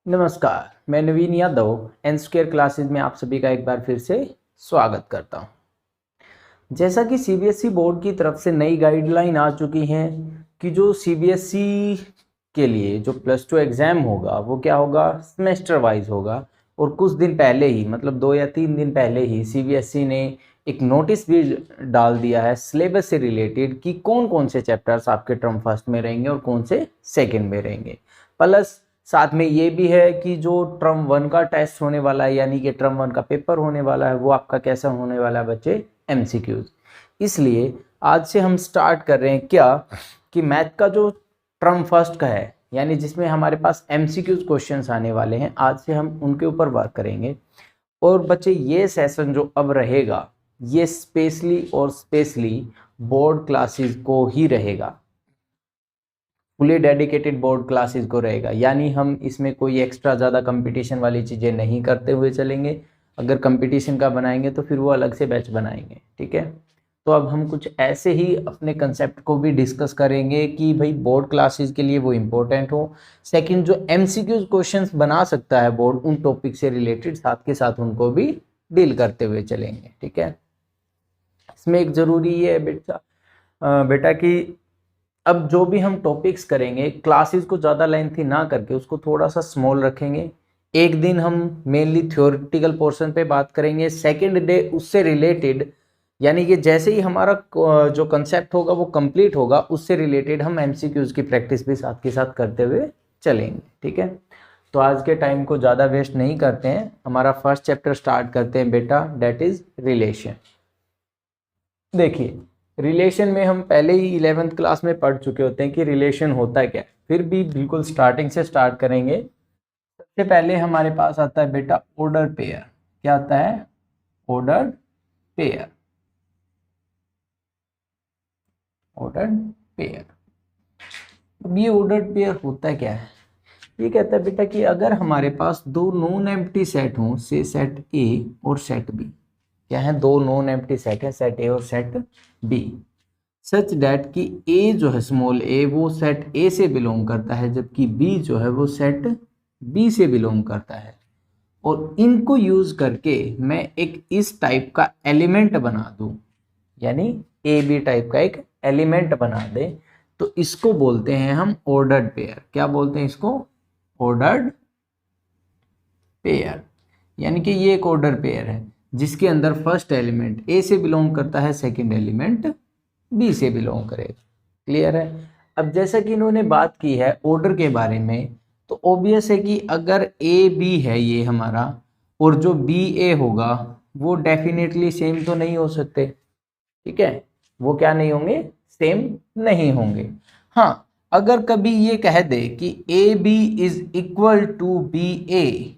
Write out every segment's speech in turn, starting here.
नमस्कार, मैं नवीन Yadav N square classes में आप सभी का एक बार फिर से स्वागत करता हूं। जैसा कि सीबीएसई बोर्ड की तरफ से नई गाइडलाइन आ चुकी हैं कि जो सीबीएसई के लिए जो +2 एग्ज़ाम होगा वो क्या होगा, सेमेस्टर वाइज होगा। और कुछ दिन पहले ही, मतलब 2 या 3 दिन पहले ही सीबीएसई ने एक नोटिस भी डाल दिया है सिलेबस से रिलेटेड कि कौन कौन से चैप्टर्स आपके टर्म फर्स्ट में रहेंगे और कौन से सेकेंड में रहेंगे। प्लस साथ में ये भी है कि जो टर्म 1 का टेस्ट होने वाला है, यानी कि टर्म 1 का पेपर होने वाला है, वो आपका कैसा होने वाला है बच्चे, एमसीक्यूज। इसलिए आज से हम स्टार्ट कर रहे हैं क्या कि मैथ का जो टर्म फर्स्ट का है, यानी जिसमें हमारे पास एमसीक्यूज क्वेश्चंस आने वाले हैं, आज से हम उनके ऊपर वर्क करेंगे। और बच्चे ये सेशन जो अब रहेगा ये स्पेशली बोर्ड क्लासेस को ही रहेगा, फुली डेडिकेटेड बोर्ड क्लासेस को रहेगा। यानी हम इसमें कोई एक्स्ट्रा ज़्यादा कंपटीशन वाली चीज़ें नहीं करते हुए चलेंगे। अगर कंपटीशन का बनाएंगे तो फिर वो अलग से बैच बनाएंगे, ठीक है। तो अब हम कुछ ऐसे ही अपने कंसेप्ट को भी डिस्कस करेंगे कि भाई बोर्ड क्लासेस के लिए वो इम्पोर्टेंट हो। सेकंड, जो एमसीक्यूज क्वेश्चंस बना सकता है बोर्ड उन टॉपिक से रिलेटेड, साथ के साथ उनको भी डील करते हुए चलेंगे, ठीक है। इसमें एक ज़रूरी ये है बेटा कि अब जो भी हम टॉपिक्स करेंगे, क्लासेस को ज़्यादा लेंथी ना करके उसको थोड़ा सा स्मॉल रखेंगे। एक दिन हम मेनली थ्योरेटिकल पोर्शन पे बात करेंगे, सेकंड डे उससे रिलेटेड, यानी कि जैसे ही हमारा जो कंसेप्ट होगा वो कंप्लीट होगा, उससे रिलेटेड हम एमसीक्यूज की प्रैक्टिस भी साथ के साथ करते हुए चलेंगे, ठीक है। तो आज के टाइम को ज़्यादा वेस्ट नहीं करते हैं, हमारा फर्स्ट चैप्टर स्टार्ट करते हैं बेटा, डेट इज़ रिलेशन। देखिए, रिलेशन में हम पहले ही 11th क्लास में पढ़ चुके होते हैं कि रिलेशन होता क्या है, फिर भी बिल्कुल स्टार्टिंग से स्टार्ट करेंगे। सबसे पहले हमारे पास आता है बेटा ऑर्डर पेयर। क्या आता है? Order pair. Order pair. अब ये ऑर्डर पेयर होता क्या है? ये कहता है बेटा कि अगर हमारे पास दो नॉन एम्प्टी सेट हों, से सेट ए और सेट बी। क्या है? दो नॉन एम्प्टी सेट है, सेट ए और सेट बी, सच डैट कि ए जो है स्मॉल ए वो सेट ए से बिलोंग करता है, जबकि बी जो है वो सेट बी से बिलोंग करता है। और इनको यूज करके मैं एक इस टाइप का एलिमेंट बना दूं, यानी ए बी टाइप का एक एलिमेंट बना दे, तो इसको बोलते हैं हम ऑर्डर्ड पेयर। क्या बोलते हैं इसको? Ordered pair. यानी कि ये एक ऑर्डर पेयर है जिसके अंदर फर्स्ट एलिमेंट ए से बिलोंग करता है, सेकंड एलिमेंट बी से बिलोंग करेगा। क्लियर है? अब जैसा कि इन्होंने बात की है ऑर्डर के बारे में, तो ऑब्वियस है कि अगर ए बी है ये हमारा, और जो बी ए होगा वो डेफिनेटली सेम तो नहीं हो सकते, ठीक है। वो क्या नहीं होंगे? सेम नहीं होंगे। हाँ, अगर कभी ये कह दे कि A B is equal to B A,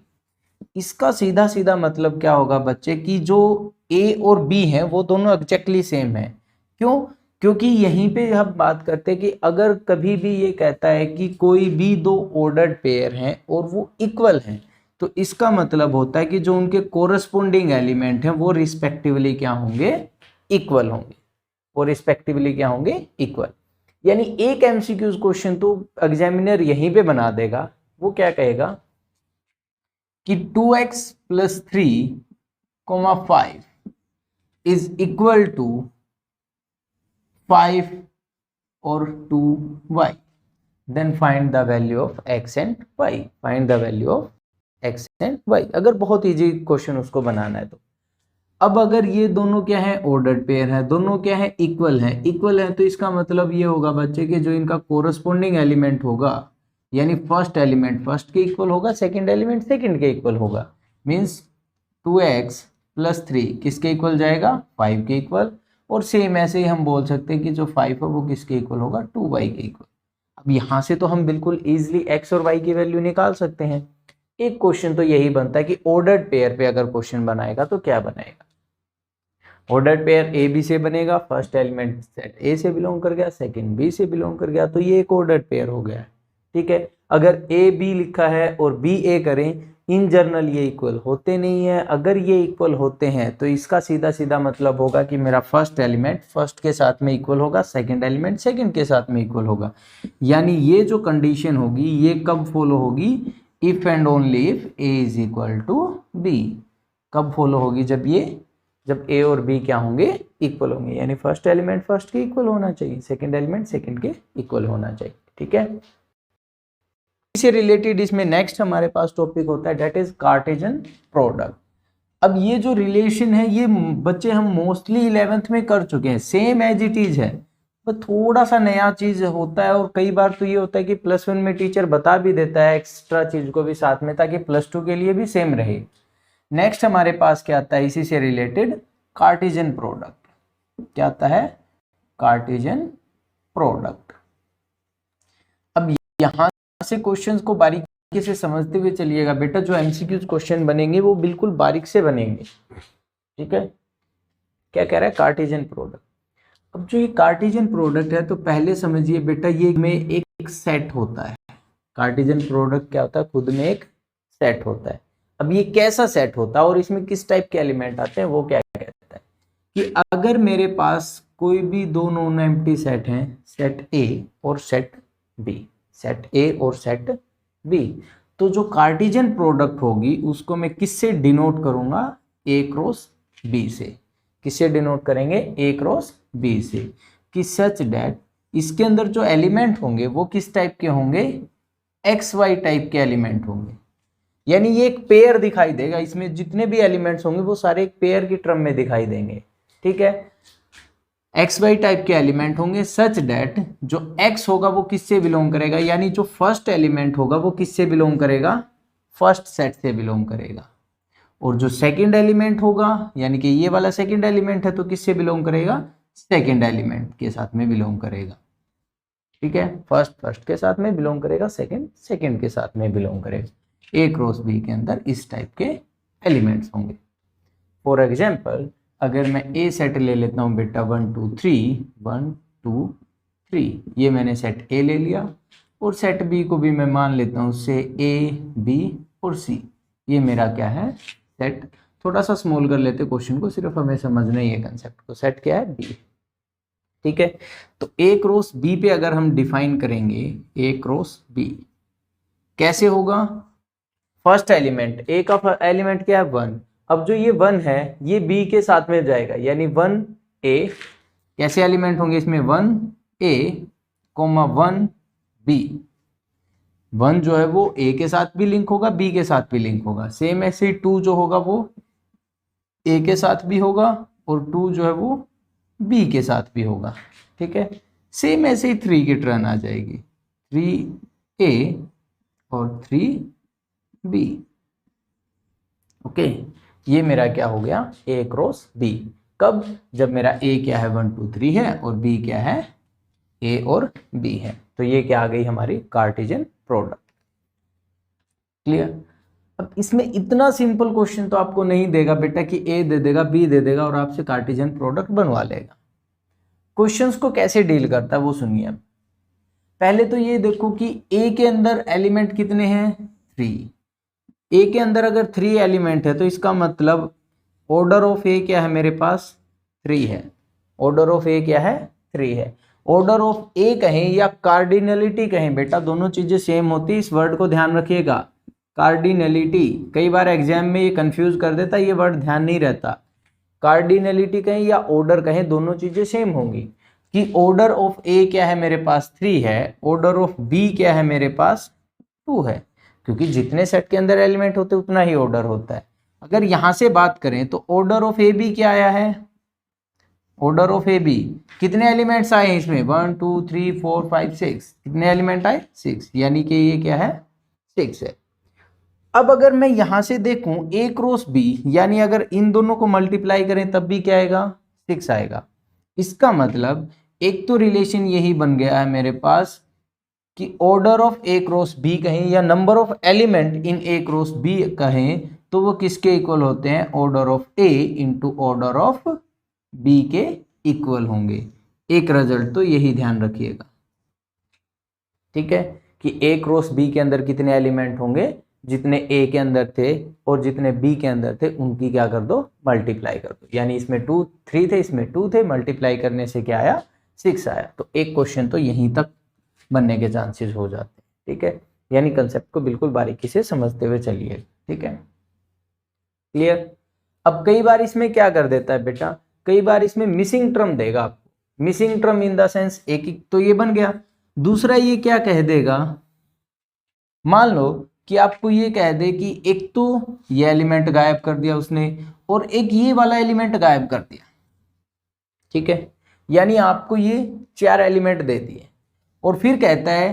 इसका सीधा सीधा मतलब क्या होगा बच्चे कि जो ए और बी हैं वो दोनों एग्जैक्टली सेम है। क्यों? क्योंकि यहीं पे हम बात करते हैं कि अगर कभी भी ये कहता है कि कोई भी दो ऑर्डर्ड पेयर हैं और वो इक्वल हैं, तो इसका मतलब होता है कि जो उनके कोरस्पोंडिंग एलिमेंट हैं वो रिस्पेक्टिवली क्या होंगे? इक्वल होंगे। वो रिस्पेक्टिवली क्या होंगे? इक्वल। यानी एक एमसीक्यूज क्वेश्चन तो एग्जामिनर यहीं पे बना देगा। वो क्या कहेगा कि 2x + 3, 5 इज इक्वल टू 5 और 2y, then find the value of x and y। Find the value of x and y, अगर बहुत इजी क्वेश्चन उसको बनाना है तो। अब अगर ये दोनों क्या है? ऑर्डर्ड पेयर है, दोनों क्या है? इक्वल है। इक्वल है तो इसका मतलब ये होगा बच्चे कि जो इनका कोरस्पोंडिंग एलिमेंट होगा, यानी फर्स्ट एलिमेंट फर्स्ट के इक्वल होगा, सेकंड एलिमेंट सेकंड के इक्वल होगा। मींस 2x + 3 किसके इक्वल जाएगा? 5 के इक्वल। और सेम ऐसे ही हम बोल सकते हैं कि जो 5 है वो किसके इक्वल होगा? 2y के इक्वल। अब यहाँ से तो हम बिल्कुल इजीली x और y की वैल्यू निकाल सकते हैं। एक क्वेश्चन तो यही बनता है कि ऑर्डर्ड पेयर पे अगर क्वेश्चन बनाएगा तो क्या बनेगा? ऑर्डर्ड पेयर ए बी से बनेगा, फर्स्ट एलिमेंट सेट ए से बिलोंग कर गया, सेकंड बी से बिलोंग कर गया, तो ये एक ऑर्डर्ड पेयर हो गया, ठीक है। अगर ए बी लिखा है और बी ए करें, इन जनरल ये इक्वल होते नहीं है। अगर ये इक्वल होते हैं तो इसका सीधा सीधा मतलब होगा कि मेरा फर्स्ट एलिमेंट फर्स्ट के साथ में इक्वल होगा, सेकंड एलिमेंट सेकंड के साथ में इक्वल होगा। यानी ये जो कंडीशन होगी ये कब फॉलो होगी? If and only if A is equal to B. कब फॉलो होगी? जब ए और बी क्या होंगे? इक्वल होंगे, यानी फर्स्ट एलिमेंट फर्स्ट के इक्वल होना चाहिए, सेकंड एलिमेंट सेकंड के इक्वल होना चाहिए। ठीक है, इससे रिलेटेड इसमें नेक्स्ट हमारे पास टॉपिक होता है दैट इज कार्टेशियन प्रोडक्ट। अब ये जो रिलेशन है ये बच्चे हम मोस्टली 11th में कर चुके हैं, सेम एज इट इज है, पर थोड़ा सा नया चीज होता है। और कई बार तो ये होता है कि +1 में टीचर बता भी देता है एक्स्ट्रा चीज को भी साथ में, ताकि +2 के लिए भी सेम रहे। नेक्स्ट हमारे पास क्या आता है इसी से रिलेटेड? Cartesian product. क्या आता है? Cartesian product. अब यहां से क्वेश्चंस को बारीकी से समझते हुए चलिएगा बेटा, जो एमसीक्यूज क्वेश्चन बनेंगे वो बिल्कुल बारीक से बनेंगे। ठीक है, क्या कह रहा है? Cartesian product. अब जो ये कार्टेशियन प्रोडक्ट है तो पहले समझिए बेटा, ये में एक सेट होता है। कार्टेशियन प्रोडक्ट क्या होता है? खुद में एक सेट होता है। अब ये कैसा सेट होता है और इसमें किस टाइप के एलिमेंट आते हैं, वो क्या कहता है कि अगर मेरे पास कोई भी दो नॉन एम्प्टी सेट हैं, सेट ए और सेट बी, सेट ए और सेट बी, तो जो कार्टेशियन प्रोडक्ट होगी उसको मैं किससे डिनोट करूंगा? ए क्रॉस बी से। किससे डिनोट करेंगे? ए क्रॉस बी से। कि सच दैट इसके अंदर जो एलिमेंट होंगे वो किस टाइप के होंगे? एक्स वाई टाइप के एलिमेंट होंगे, यानी ये एक पेयर दिखाई देगा। इसमें जितने भी एलिमेंट्स होंगे वो सारे एक पेयर की टर्म में दिखाई देंगे। ठीक है, एक्स वाई टाइप के एलिमेंट होंगे सच दैट जो एक्स होगा वो किससे बिलोंग करेगा, यानी जो फर्स्ट एलिमेंट होगा वो किससे बिलोंग करेगा? फर्स्ट सेट से बिलोंग करेगा। और जो सेकंड एलिमेंट होगा, यानी कि ये वाला सेकंड एलिमेंट है, तो किससे बिलोंग करेगा? सेकंड एलिमेंट के साथ में बिलोंग करेगा। ठीक है, फर्स्ट के साथ में बिलोंग करेगा, सेकंड के साथ में बिलोंग करेगा। ए क्रॉस बी के अंदर इस टाइप के एलिमेंट्स होंगे। फॉर एग्जाम्पल अगर मैं ए सेट ले लेता हूँ बेटा 1 2 3 1 2 3, ये मैंने सेट ए ले लिया, और सेट बी को भी मैं मान लेता हूँ से ए बी और सी, ये मेरा क्या है? सेट। थोड़ा सा स्मॉल कर लेते क्वेश्चन को, सिर्फ हमें समझना ही है कंसेप्ट को। सेट क्या है? बी। ठीक है, तो ए क्रॉस बी पे अगर हम डिफाइन करेंगे ए क्रॉस बी कैसे होगा? फर्स्ट एलिमेंट, ए का एलिमेंट क्या है? 1। अब जो ये 1 है ये बी के साथ में जाएगा, यानी 1 ए। कैसे एलिमेंट होंगे इसमें? 1 ए कोमा 1 बी। 1 जो है वो ए के साथ भी लिंक होगा, बी के साथ भी लिंक होगा। सेम ऐसे ही 2 जो होगा वो ए के साथ भी होगा, और 2 जो है वो बी के साथ भी होगा। ठीक है, सेम ऐसे ही 3 की टर्न आ जाएगी, 3 ए और 3 बी। ओके, ये मेरा क्या हो गया? ए क्रॉस बी। कब? जब मेरा ए क्या है? 1 2 3 है, और बी क्या है? ए और बी है। तो ये क्या आ गई हमारी? Cartesian product. क्लियर? अब इसमें इतना सिंपल क्वेश्चन तो आपको नहीं देगा बेटा कि ए दे देगा, बी दे देगा और आपसे कार्टेशियन प्रोडक्ट बनवा लेगा। क्वेश्चंस को कैसे डील करता है वो सुनिए। अब पहले तो ये देखो कि ए के अंदर एलिमेंट कितने हैं? 3। ए के अंदर अगर 3 एलिमेंट है तो इसका मतलब ऑर्डर ऑफ ए क्या है मेरे पास? 3 है। ऑर्डर ऑफ ए क्या है? 3 है। ऑर्डर ऑफ ए कहें या कार्डिनलिटी कहें बेटा, दोनों चीजें सेम होती, इस वर्ड को ध्यान रखिएगा। कार्डिनलिटी, कई बार एग्जाम में ये कंफ्यूज कर देता, ये वर्ड ध्यान नहीं रहता। कार्डिनलिटी कहें या ऑर्डर कहें, दोनों चीजें सेम होंगी। कि ऑर्डर ऑफ ए क्या है मेरे पास? 3 है। ऑर्डर ऑफ बी क्या है मेरे पास? 2 है, क्योंकि जितने सेट के अंदर एलिमेंट होते उतना ही ऑर्डर होता है। अगर यहां से बात करें तो ऑर्डर ऑफ ए बी क्या आया है? ऑर्डर ऑफ ए बी कितने एलिमेंट्स आए हैं इसमें? 1 2 3 4 5 6। कितने एलिमेंट आए? 6, यानी कि ये क्या है? 6 है। अब अगर मैं यहां से देखूं ए क्रॉस बी, यानी अगर इन दोनों को मल्टीप्लाई करें तब भी क्या आएगा? 6 आएगा। इसका मतलब एक तो रिलेशन यही बन गया है मेरे पास कि order of A cross B कहें या number of element in A cross B कहें तो वो किसके इक्वल होते हैं? Order of A into order of B के इक्वल होंगे। एक रिजल्ट तो यही ध्यान रखिएगा। ठीक है, कि ए क्रॉस बी के अंदर कितने एलिमेंट होंगे? जितने ए के अंदर थे और जितने बी के अंदर थे उनकी क्या कर दो? मल्टीप्लाई कर दो। यानी इसमें 3 थे, इसमें 2 थे, मल्टीप्लाई करने से क्या आया? 6 आया। तो एक क्वेश्चन तो यहीं तक बनने के चांसेस हो जाते हैं। ठीक है, यानी कंसेप्ट को बिल्कुल बारीकी से समझते हुए चलिए, ठीक है, क्लियर। अब कई बार इसमें क्या कर देता है बेटा, कई बार इसमें मिसिंग टर्म देगा आपको, missing term in the sense एक तो ये बन गया, दूसरा ये क्या कह देगा, मान लो कि आपको ये कह दे कि एक तो ये एलिमेंट गायब कर दिया उसने और एक ये वाला एलिमेंट गायब कर दिया, ठीक है, यानी आपको ये 4 एलिमेंट दे दिए और फिर कहता है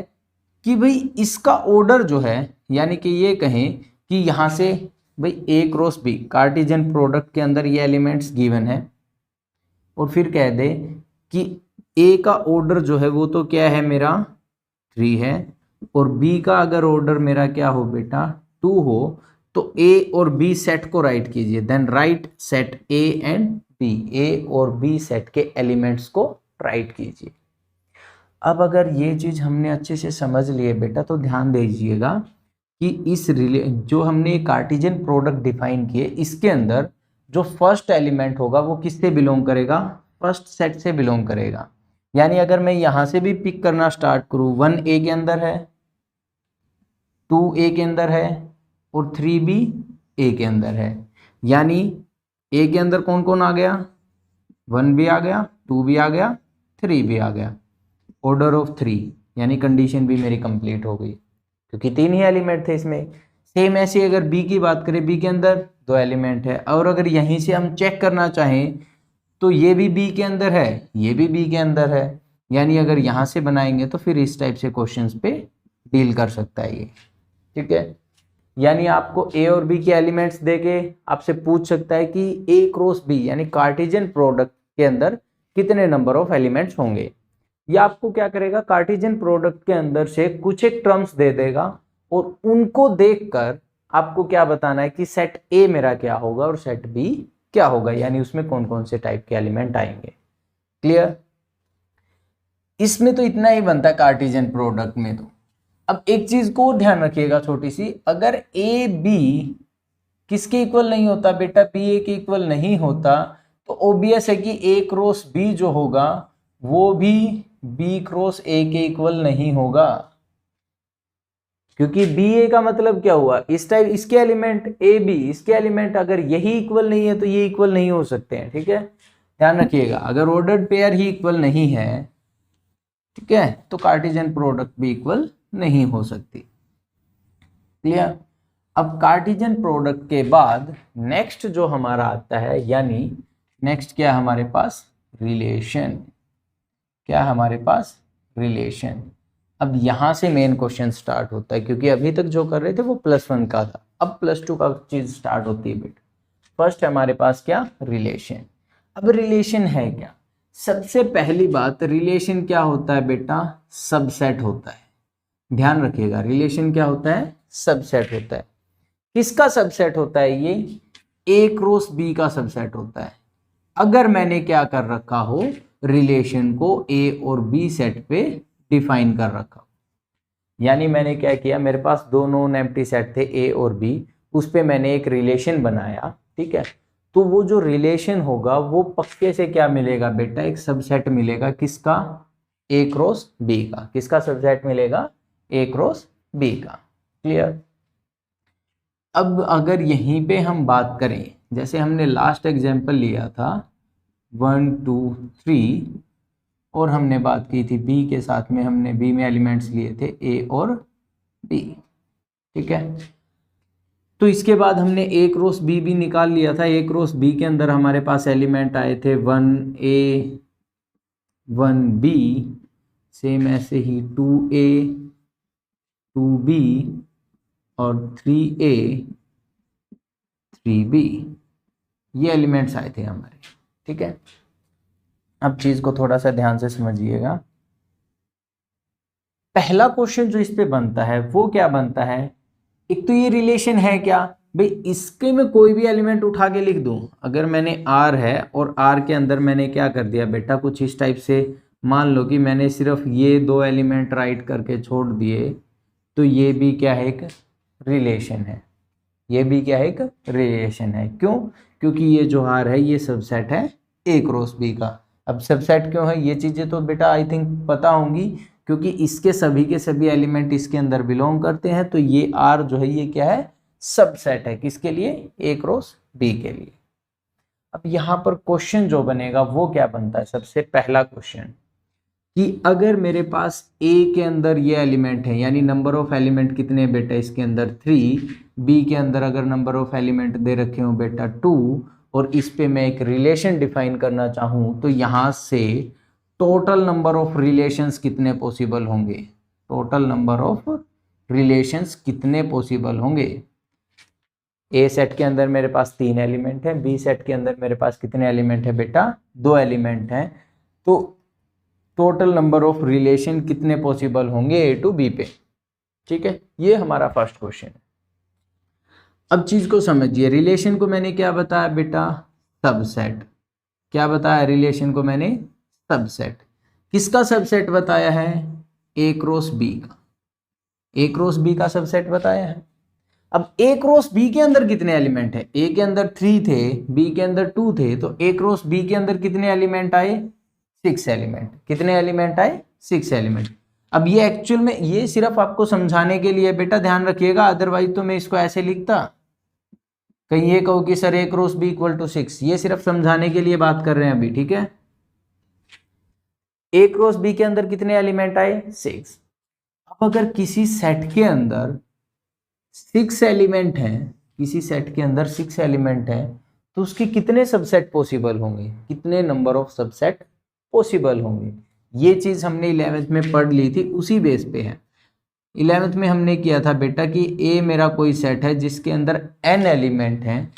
कि भाई इसका ऑर्डर जो है, यानी कि ये कहें कि यहाँ से भाई A cross B Cartesian product के अंदर ये एलिमेंट्स गिवन है और फिर कह दे कि A का ऑर्डर जो है वो तो क्या है मेरा 3 है और B का अगर ऑर्डर मेरा क्या हो बेटा 2 हो तो A और B सेट को राइट कीजिए, then write set A and B, A और B सेट के एलिमेंट्स को राइट कीजिए। अब अगर ये चीज हमने अच्छे से समझ लिए बेटा तो ध्यान दीजिएगा कि इस जो हमने कार्टेशियन प्रोडक्ट डिफाइन किए इसके अंदर जो फर्स्ट एलिमेंट होगा वो किससे बिलोंग करेगा, फर्स्ट सेट से बिलोंग करेगा। यानी अगर मैं यहां से भी पिक करना स्टार्ट करूं 1 A के अंदर है, 2 A के अंदर है और 3 भी A के अंदर है, यानी A के अंदर कौन कौन आ गया, 1 भी आ गया, 2 भी आ गया, 3 भी आ गया, ऑर्डर ऑफ 3, यानी कंडीशन भी मेरी कंप्लीट हो गई क्योंकि 3 ही एलिमेंट थे इसमें। सेम ऐसे अगर B की बात करें, B के अंदर 2 एलिमेंट है और अगर यहीं से हम चेक करना चाहें तो ये भी B के अंदर है, ये भी B के अंदर है, यानी अगर यहाँ से बनाएंगे तो फिर इस टाइप से क्वेश्चंस पे डील कर सकता है ये, ठीक है। यानी आपको A और B के एलिमेंट्स देके आपसे पूछ सकता है कि A क्रॉस B यानी कार्टेशियन प्रोडक्ट के अंदर कितने नंबर ऑफ एलिमेंट्स होंगे। या आपको क्या करेगा, कार्टेशियन प्रोडक्ट के अंदर से कुछ एक टर्म्स दे देगा और उनको देखकर आपको क्या बताना है कि सेट A मेरा क्या होगा और सेट B क्या होगा, यानी उसमें कौन कौन से टाइप के एलिमेंट आएंगे, क्लियर। इसमें तो इतना ही बनता है कार्टेशियन प्रोडक्ट में। तो अब एक चीज को ध्यान रखिएगा छोटी सी, अगर A B किसके इक्वल नहीं होता बेटा, B A के इक्वल नहीं होता तो ऑब्वियस है कि A क्रॉस B जो होगा वो भी B क्रॉस A के इक्वल नहीं होगा, क्योंकि बी ए का मतलब क्या हुआ, इस टाइप इसके एलिमेंट ए बी, इसके एलिमेंट अगर यही इक्वल नहीं है तो ये इक्वल नहीं हो सकते हैं, ठीक है, ध्यान रखिएगा। अगर ऑर्डर्ड पेयर ही इक्वल नहीं है, ठीक है, तो कार्टेशियन प्रोडक्ट भी इक्वल नहीं हो सकती, क्लियर। अब कार्टेशियन प्रोडक्ट के बाद नेक्स्ट जो हमारा आता है, यानी नेक्स्ट क्या हमारे पास, रिलेशन, क्या हमारे पास रिलेशन। अब यहां से मेन क्वेश्चन स्टार्ट होता है, क्योंकि अभी तक जो कर रहे थे वो +1 का था, अब +2 का चीज स्टार्ट होती है बेटा। फर्स्ट हमारे पास क्या, रिलेशन। अब रिलेशन है क्या, सबसे पहली बात रिलेशन क्या होता है बेटा, सबसेट होता है। ध्यान रखिएगा, रिलेशन क्या होता है, सबसेट होता है। किसका सबसेट होता है ये, ए क्रॉस बी का सबसेट होता है। अगर मैंने क्या कर रखा हो, रिलेशन को ए और बी सेट पे डिफाइन कर रखा, यानी मैंने क्या किया, मेरे पास दो नॉन एम्प्टी सेट थे ए और बी, उस पे मैंने एक रिलेशन बनाया, ठीक है। तो वो जो रिलेशन होगा वो पक्के से क्या मिलेगा बेटा, एक सबसेट मिलेगा, किसका, ए क्रॉस बी का। किसका सबसेट मिलेगा, ए क्रॉस बी का, क्लियर। अब अगर यहीं पे हम बात करें, जैसे हमने लास्ट एग्जांपल लिया था 1 2 3 और हमने बात की थी बी के साथ में, हमने बी में एलिमेंट्स लिए थे ए और बी, ठीक है। तो इसके बाद हमने ए क्रॉस बी भी निकाल लिया था। ए क्रॉस बी के अंदर हमारे पास एलिमेंट आए थे 1A 1B, सेम ऐसे ही 2A 2B और 3A 3B, ये एलिमेंट्स आए थे हमारे, ठीक है। अब चीज को थोड़ा सा ध्यान से समझिएगा। पहला क्वेश्चन जो इस पे बनता है वो क्या बनता है, एक तो ये रिलेशन है क्या भाई, इसके में कोई भी एलिमेंट उठा के लिख दूं। अगर मैंने R है और R के अंदर मैंने क्या कर दिया बेटा, कुछ इस टाइप से मान लो कि मैंने सिर्फ ये दो एलिमेंट राइट करके छोड़ दिए, तो ये भी क्या है, एक रिलेशन है। ये भी क्या है, एक रिलेशन है। क्यों, क्योंकि ये जो R है ये सबसेट है ए क्रॉस बी का। अब सबसेट क्यों है, ये चीजें तो बेटा आई थिंक पता होंगी, क्योंकि इसके सभी के सभी एलिमेंट इसके अंदर बिलोंग करते हैं, तो ये R जो है ये क्या है, सबसेट है। किसके लिए? A क्रॉस B के लिए। अब यहाँ पर क्वेश्चन जो बनेगा वो क्या बनता है, सबसे पहला क्वेश्चन कि अगर मेरे पास A के अंदर ये एलिमेंट है, यानी नंबर ऑफ एलिमेंट कितने हैं बेटा इसके अंदर 3, B के अंदर अगर नंबर ऑफ एलिमेंट दे रखे हो बेटा 2, और इस पे मैं एक रिलेशन डिफाइन करना चाहूँ, तो यहाँ से टोटल नंबर ऑफ रिलेशंस कितने पॉसिबल होंगे, टोटल नंबर ऑफ रिलेशंस कितने पॉसिबल होंगे। ए सेट के अंदर मेरे पास 3 एलिमेंट है, बी सेट के अंदर मेरे पास कितने एलिमेंट है बेटा, 2 एलिमेंट हैं, तो टोटल नंबर ऑफ रिलेशन कितने पॉसिबल होंगे ए टू बी पे। ठीक है, ये हमारा फर्स्ट क्वेश्चन है। अब चीज को समझिए, रिलेशन को मैंने क्या बताया बेटा, सबसेट। क्या बताया रिलेशन को मैंने, सबसेट। किसका सबसेट बताया है, ए क्रॉस बी का, ए क्रॉस बी का सबसेट बताया है। अब ए क्रॉस बी के अंदर कितने एलिमेंट है, ए के अंदर 3 थे, बी के अंदर 2 थे, तो ए क्रॉस बी के अंदर कितने एलिमेंट आए, 6 एलिमेंट। कितने एलिमेंट आए, 6 एलिमेंट। अब ये एक्चुअल में ये सिर्फ आपको समझाने के लिए बेटा, ध्यान रखिएगा, अदरवाइज तो मैं इसको ऐसे लिखता, कहीं ये कहो कि sir A cross B equal to 6, ये सिर्फ समझाने के लिए बात कर रहे हैं अभी। ठीक है, ए क्रॉस बी के अंदर कितने एलिमेंट आए, 6। अब अगर किसी सेट के अंदर 6 एलिमेंट हैं, किसी सेट के अंदर 6 एलिमेंट हैं, तो उसके कितने सबसेट पॉसिबल होंगे, कितने नंबर ऑफ सबसेट पॉसिबल होंगे। ये चीज हमने 11th में पढ़ ली थी, उसी बेस पे है। 11th में हमने किया था बेटा कि ए मेरा कोई सेट है जिसके अंदर n एलिमेंट हैं,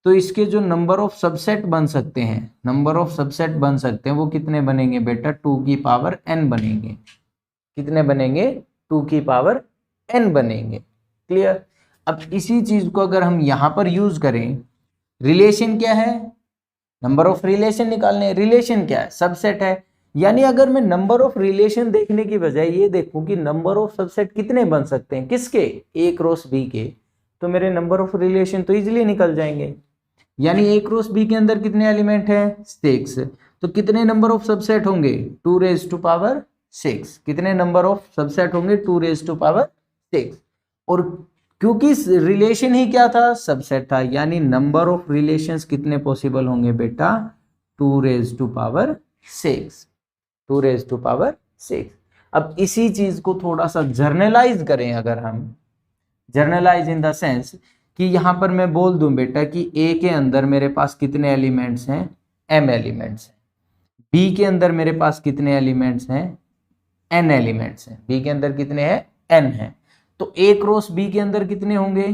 तो इसके जो नंबर ऑफ सबसेट बन सकते हैं, नंबर ऑफ सबसेट बन सकते हैं, वो कितने बनेंगे बेटा, 2 की पावर n बनेंगे। कितने बनेंगे, 2 की पावर n बनेंगे। क्लियर। अब इसी चीज को अगर हम यहां पर यूज करें, रिलेशन क्या है, नंबर ऑफ रिलेशन निकालने, रिलेशन क्या है, सबसेट है। यानी अगर मैं नंबर ऑफ रिलेशन देखने की बजाय ये देखूं कि नंबर ऑफ सबसेट कितने बन सकते हैं, किसके, ए क्रॉस बी के, तो मेरे नंबर ऑफ रिलेशन तो इजीली निकल जाएंगे। यानी ए क्रॉस बी के अंदर कितने एलिमेंट हैं, 6, तो कितने नंबर ऑफ सबसेट होंगे, 2 रेज टू पावर 6। कितने नंबर ऑफ सबसेट होंगे, 2 रेज टू पावर 6। और क्योंकि रिलेशन ही क्या था, सबसेट था, यानी नंबर ऑफ रिलेशंस कितने पॉसिबल होंगे बेटा, 2 raise to power 6, 2 raise to power 6। अब इसी चीज को थोड़ा सा जर्नलाइज करें, अगर हम जर्नलाइज इन द सेंस कि यहां पर मैं बोल दूं बेटा कि ए के अंदर मेरे पास कितने एलिमेंट्स हैं, m एलिमेंट्स हैं, बी के अंदर मेरे पास कितने एलिमेंट्स हैं, n एलिमेंट्स हैं, बी के अंदर कितने हैं, n है, तो ए क्रॉस बी के अंदर कितने होंगे,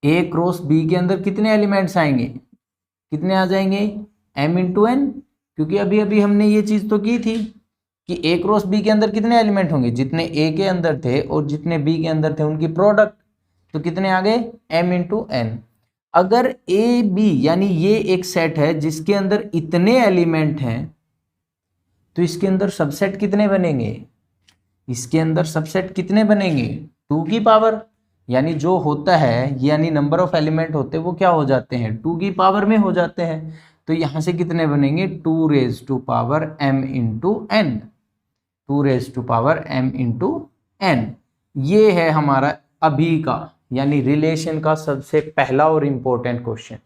ए क्रॉस बी के अंदर कितने एलिमेंट्स आएंगे, कितने आ जाएंगे, m इंटू एन, क्योंकि अभी अभी हमने ये चीज तो की थी कि ए क्रॉस बी के अंदर कितने एलिमेंट होंगे, जितने ए के अंदर थे और जितने बी के अंदर थे उनकी प्रोडक्ट, तो कितने आ गए, m इंटू एन। अगर ए बी यानी ये एक सेट है जिसके अंदर इतने एलिमेंट हैं, तो इसके अंदर सबसेट कितने बनेंगे, इसके अंदर सबसेट कितने बनेंगे, 2 की पावर, यानी जो होता है, यानी नंबर ऑफ एलिमेंट होते हैं वो क्या हो जाते हैं, 2 की पावर में हो जाते हैं। तो यहां से कितने बनेंगे, 2 raise to power m into n, 2 raise to power m into n. ये है हमारा अभी का यानी रिलेशन का सबसे पहला और इंपॉर्टेंट क्वेश्चन।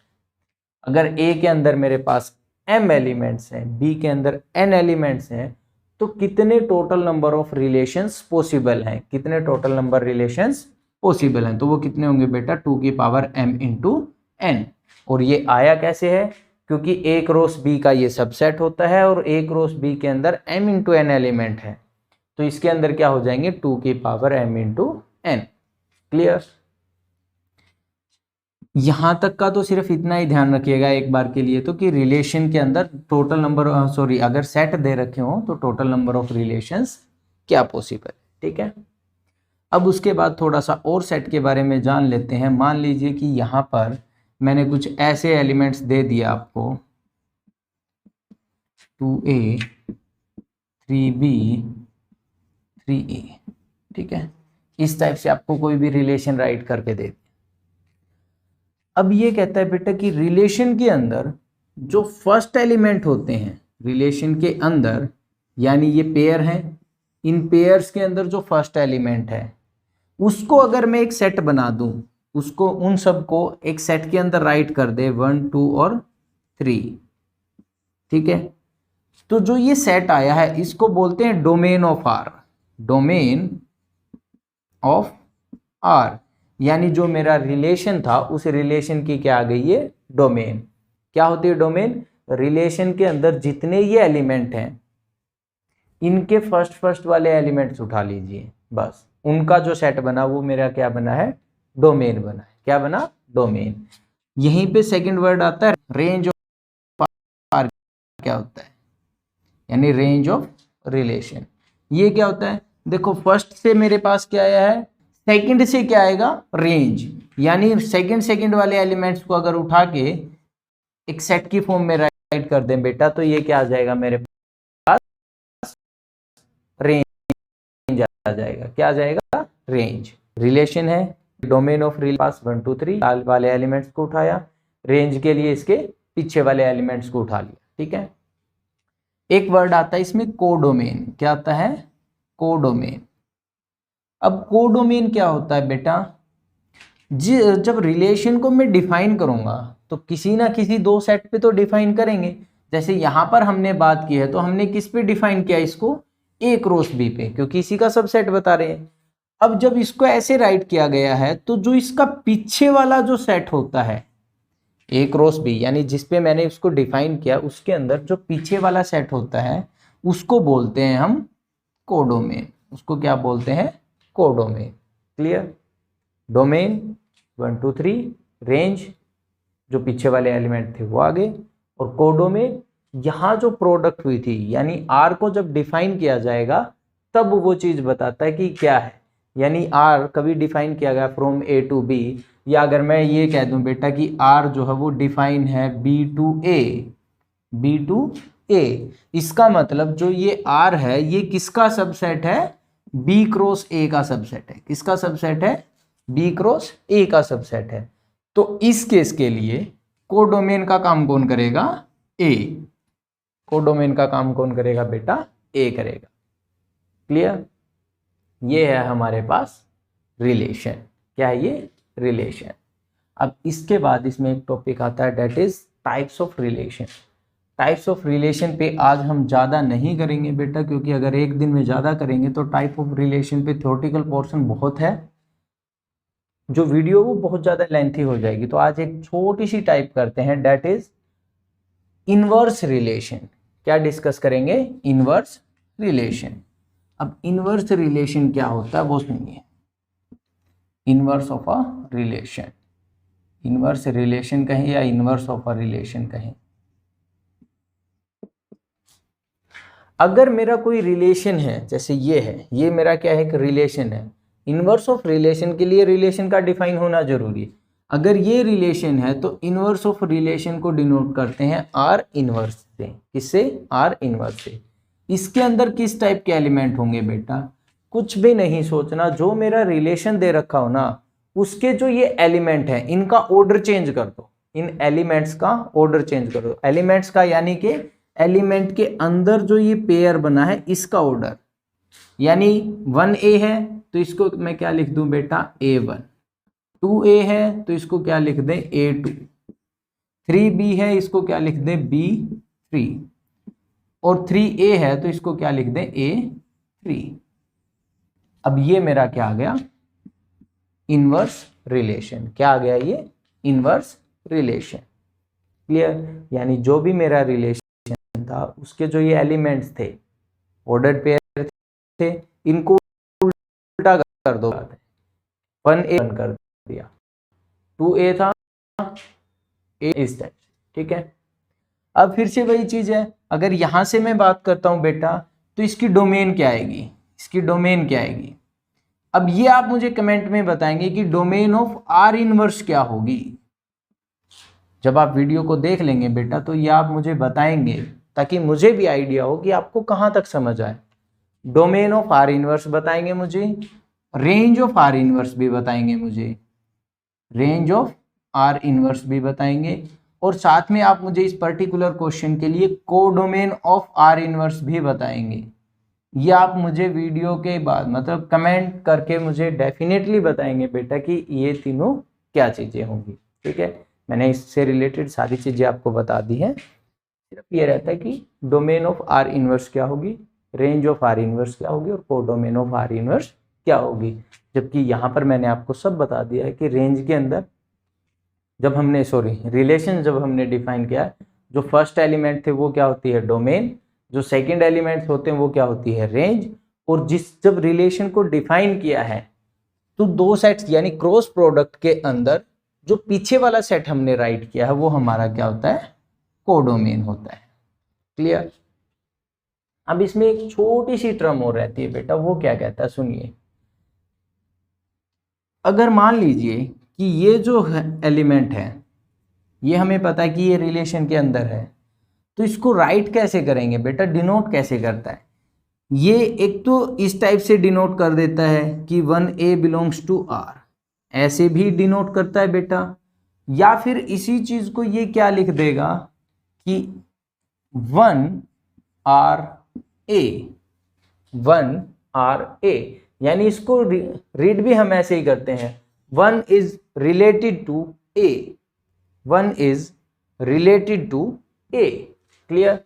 अगर a के अंदर मेरे पास m एलिमेंट्स हैं, b के अंदर n एलिमेंट्स हैं, तो कितने total number of relations possible हैं, कितने टोटल नंबर रिलेशंस पॉसिबल हैं, तो वो कितने होंगे बेटा, 2 की पावर m इंटू एन। और ये आया कैसे है, क्योंकि ए क्रॉस बी का ये सबसेट होता है और ए क्रॉस बी के अंदर m इंटू एन एलिमेंट है, तो इसके अंदर क्या हो जाएंगे, 2 की power m into n. Clear. यहां तक का तो सिर्फ इतना ही ध्यान रखिएगा एक बार के लिए, तो कि रिलेशन के अंदर टोटल नंबर अगर सेट दे रखे हो तो टोटल नंबर ऑफ रिलेशंस क्या पॉसिबल। ठीक है, अब उसके बाद थोड़ा सा और सेट के बारे में जान लेते हैं। मान लीजिए कि यहाँ पर मैंने कुछ ऐसे एलिमेंट्स दे दिया आपको, 2a 3b 3a, ठीक है, इस टाइप से आपको कोई भी रिलेशन राइट करके दे। अब ये कहता है बेटा कि रिलेशन के अंदर जो फर्स्ट एलिमेंट होते हैं, रिलेशन के अंदर यानी ये पेयर है, इन पेयर्स के अंदर जो फर्स्ट एलिमेंट है उसको अगर मैं एक सेट बना दूं, उसको उन सबको एक सेट के अंदर राइट कर दे 1 2 और 3, ठीक है, तो जो ये सेट आया है इसको बोलते हैं domain of R, domain of R, यानी जो मेरा रिलेशन था उस रिलेशन की क्या आ गई है, डोमेन। क्या होती है डोमेन? रिलेशन के अंदर जितने ये एलिमेंट हैं इनके फर्स्ट वाले एलिमेंट्स उठा लीजिए, बस उनका जो सेट बना वो मेरा क्या बना है, डोमेन बना है। क्या बना? डोमेन। यहीं पे सेकंड वर्ड आता है रेंज ऑफ आर। क्या होता है? यानी रेंज ऑफ रिलेशन। ये क्या होता है? देखो फर्स्ट से मेरे पास क्या आया है, सेकंड से क्या आएगा, रेंज, यानी सेकंड वाले एलिमेंट्स को अगर उठा के एक सेट की फॉर्म में राइट कर दें बेटा, तो ये क्या आ जाएगा मेरे पास, रेंज आ जाएगा। क्या आ जाएगा? रेंज। रिलेशन है, डोमेन ऑफ रिलेशन पास 1 2 3 वाले एलिमेंट्स को उठाया, रेंज के लिए इसके पीछे वाले एलिमेंट्स को उठा लिया, ठीक है। एक वर्ड आता है इसमें कोडोमेन। क्या आता है? कोडोमेन। अब कोडोमेन क्या होता है बेटा, जब रिलेशन को मैं डिफाइन करूंगा तो किसी ना किसी दो सेट पे तो डिफाइन करेंगे। जैसे यहां पर हमने बात की है तो हमने किस पे डिफाइन किया इसको, ए क्रॉस बी पे, क्योंकि इसी का सबसेट बता रहे हैं। अब जब इसको ऐसे राइट किया गया है तो जो इसका पीछे वाला जो सेट होता है ए क्रॉस बी, यानी जिसपे मैंने इसको डिफाइन किया उसके अंदर जो पीछे वाला सेट होता है उसको बोलते हैं हम कोडोमेन। उसको क्या बोलते हैं? कोडोमेन। क्लियर? डोमेन 1 2 3, रेंज जो पीछे वाले एलिमेंट थे वो आगे, और कोडोमेन यहाँ जो प्रोडक्ट हुई थी, यानी आर को जब डिफाइन किया जाएगा तब वो चीज बताता है कि क्या है। यानी आर कभी डिफाइन किया गया फ्रॉम ए टू बी, या अगर मैं ये कह दूं बेटा कि आर जो है वो डिफाइन है बी टू ए, इसका मतलब जो ये आर है ये किसका सबसेट है, बी क्रॉस ए का सबसेट है। किसका सबसेट है? बी क्रॉस ए का सबसेट है। तो इस केस के लिए कोडोमेन का काम कौन करेगा? ए। कोडोमेन का काम कौन करेगा बेटा? ए करेगा। क्लियर? ये है हमारे पास रिलेशन। क्या है ये? रिलेशन। अब इसके बाद इसमें एक टॉपिक आता है that is types of relation. Types of relation पे आज हम ज़्यादा नहीं करेंगे बेटा, क्योंकि अगर एक दिन में ज़्यादा करेंगे तो टाइप ऑफ रिलेशन पे थ्योरेटिकल पोर्शन बहुत है, जो वीडियो वो बहुत ज़्यादा लेंथी हो जाएगी। तो आज एक छोटी सी टाइप करते हैं दैट इज इनवर्स रिलेशन। क्या डिस्कस करेंगे? Inverse relation. अब इनवर्स रिलेशन क्या होता है वो सुनिए। Inverse of a relation, inverse relation कहें या इनवर्स ऑफ अ रिलेशन कहें। अगर मेरा कोई रिलेशन है, जैसे ये है, ये मेरा क्या है, एक रिलेशन है। इनवर्स ऑफ रिलेशन के लिए रिलेशन का डिफाइन होना जरूरी है। अगर ये रिलेशन है तो इनवर्स ऑफ रिलेशन को डिनोट करते हैं आर इनवर्स से। किससे? आर इनवर्स से। इसके अंदर किस टाइप के एलिमेंट होंगे बेटा? कुछ भी नहीं सोचना, जो मेरा रिलेशन दे रखा हो ना उसके जो ये एलिमेंट है इनका ऑर्डर चेंज कर दो। इन एलिमेंट्स का ऑर्डर चेंज कर दो। एलिमेंट्स का यानी कि एलिमेंट के अंदर जो ये पेयर बना है इसका ऑर्डर, यानी 1A है तो इसको मैं क्या लिख दूं बेटा? A1। 2A है तो इसको क्या लिख दें? A2। 3B है इसको क्या लिख दें? B3। और 3A है तो इसको क्या लिख दें? A3। अब ये मेरा क्या आ गया? Inverse relation. क्या आ गया ये? Inverse relation. क्लियर? यानी जो भी मेरा रिलेशन था उसके जो ये एलिमेंट्स थे, ऑर्डर्ड पेयर थे, इनको उल्टा कर दो। 1A कर दिया, 2A था, A इस टाइप। ठीक है? अब फिर से वही चीज है, अगर यहां से मैं बात करता हूं बेटा तो इसकी डोमेन क्या आएगी? इसकी डोमेन क्या आएगी? अब ये आप मुझे कमेंट में बताएंगे कि डोमेन ऑफ आर इनवर्स क्या होगी। जब आप वीडियो को देख लेंगे बेटा तो ये आप मुझे बताएंगे, ताकि मुझे भी आइडिया हो कि आपको कहां तक समझ आए। डोमेन ऑफ आर इनवर्स बताएंगे मुझे, रेंज ऑफ आर इनवर्स भी बताएंगे मुझे, रेंज ऑफ आर इनवर्स भी बताएंगे, और साथ में आप मुझे इस पर्टिकुलर क्वेश्चन के लिए कोडोमेन ऑफ आर इनवर्स भी बताएंगे। ये आप मुझे वीडियो के बाद मतलब कमेंट करके मुझे डेफिनेटली बताएंगे बेटा कि ये तीनों क्या चीज़ें होंगी। ठीक है, मैंने इससे रिलेटेड सारी चीज़ें आपको बता दी हैं। सिर्फ ये रहता है कि डोमेन ऑफ आर इनवर्स क्या होगी, रेंज ऑफ आर इनवर्स क्या होगी और कोडोमेन ऑफ आर इनवर्स क्या होगी। जबकि यहाँ पर मैंने आपको सब बता दिया है कि रेंज के अंदर जब हमने रिलेशन जब हमने डिफाइन किया, जो फर्स्ट एलिमेंट थे वो क्या होती है डोमेन, जो सेकंड एलिमेंट्स होते हैं वो क्या होती है रेंज, और जब रिलेशन को डिफाइन किया है तो दो सेट्स यानी क्रॉस प्रोडक्ट के अंदर जो पीछे वाला सेट हमने राइट किया है वो हमारा क्या होता है कोडोमेन होता है। क्लियर। अब इसमें एक छोटी सी टर्म और रहती है बेटा, वो क्या कहता है सुनिए। अगर मान लीजिए कि ये जो एलिमेंट है ये हमें पता है कि ये रिलेशन के अंदर है, तो इसको राइट कैसे करेंगे बेटा, डिनोट कैसे करता है। ये एक तो इस टाइप से डिनोट कर देता है कि 1A बिलोंग्स टू R, ऐसे भी डिनोट करता है बेटा, या फिर इसी चीज को ये क्या लिख देगा कि 1RA, यानी इसको रीड भी हम ऐसे ही करते हैं 1 is related to A, 1 is related to A। Clear.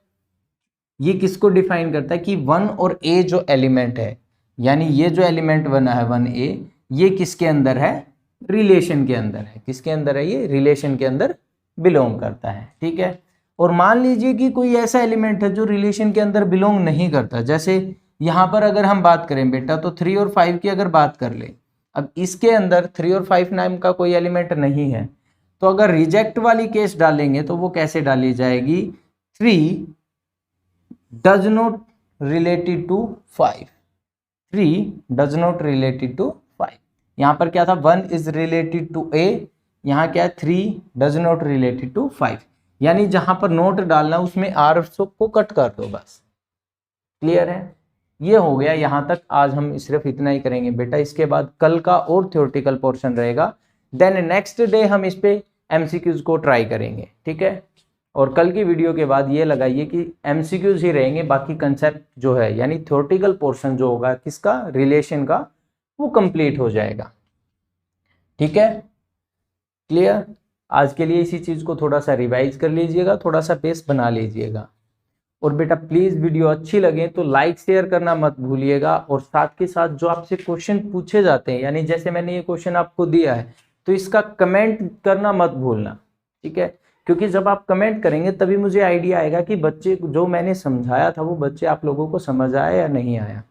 ये किसको डिफाइन करता है कि 1 और A जो एलिमेंट है, यानी ये जो एलिमेंट बना है 1A, ये किसके अंदर है रिलेशन के अंदर है। किसके अंदर है ये रिलेशन के अंदर बिलोंग करता है। ठीक है। और मान लीजिए कि कोई ऐसा एलिमेंट है जो रिलेशन के अंदर बिलोंग नहीं करता, जैसे यहाँ पर अगर हम बात करें बेटा तो 3 और 5 की अगर बात कर ले, अब इसके अंदर 3 और 5 नाम का कोई एलिमेंट नहीं है, तो अगर रिजेक्ट वाली केस डालेंगे तो वो कैसे डाली जाएगी, 3 does not related to 5, 3 does not related to 5। यहाँ पर क्या था 1 इज रिलेटेड टू A, यहाँ क्या है 3 डज नॉट रिलेटेड टू 5, यानी जहां पर नोट डालना उसमें आर को कट कर दो बस। क्लियर है। ये हो गया यहाँ तक। आज हम सिर्फ इतना ही करेंगे बेटा, इसके बाद कल का और थ्योरेटिकल पोर्शन रहेगा, देन नेक्स्ट डे हम इस पे एमसीक्यूज को ट्राई करेंगे। ठीक है। और कल की वीडियो के बाद ये लगाइए कि एमसीक्यूज ही रहेंगे, बाकी कंसेप्ट जो है यानी थ्योरेटिकल पोर्शन जो होगा किसका रिलेशन का, वो कंप्लीट हो जाएगा। ठीक है। क्लियर। आज के लिए इसी चीज़ को थोड़ा सा रिवाइज कर लीजिएगा, थोड़ा सा बेस बना लीजिएगा। और बेटा प्लीज़ वीडियो अच्छी लगे तो लाइक शेयर करना मत भूलिएगा, और साथ के साथ जो आपसे क्वेश्चन पूछे जाते हैं, यानी जैसे मैंने ये क्वेश्चन आपको दिया है तो इसका कमेंट करना मत भूलना। ठीक है। क्योंकि जब आप कमेंट करेंगे तभी मुझे आइडिया आएगा कि बच्चे जो मैंने समझाया था वो बच्चे आप लोगों को समझ आया या नहीं आया।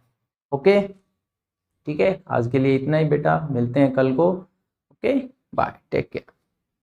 ओके। ठीक है। आज के लिए इतना ही बेटा, मिलते हैं कल को। Okay bye, take care.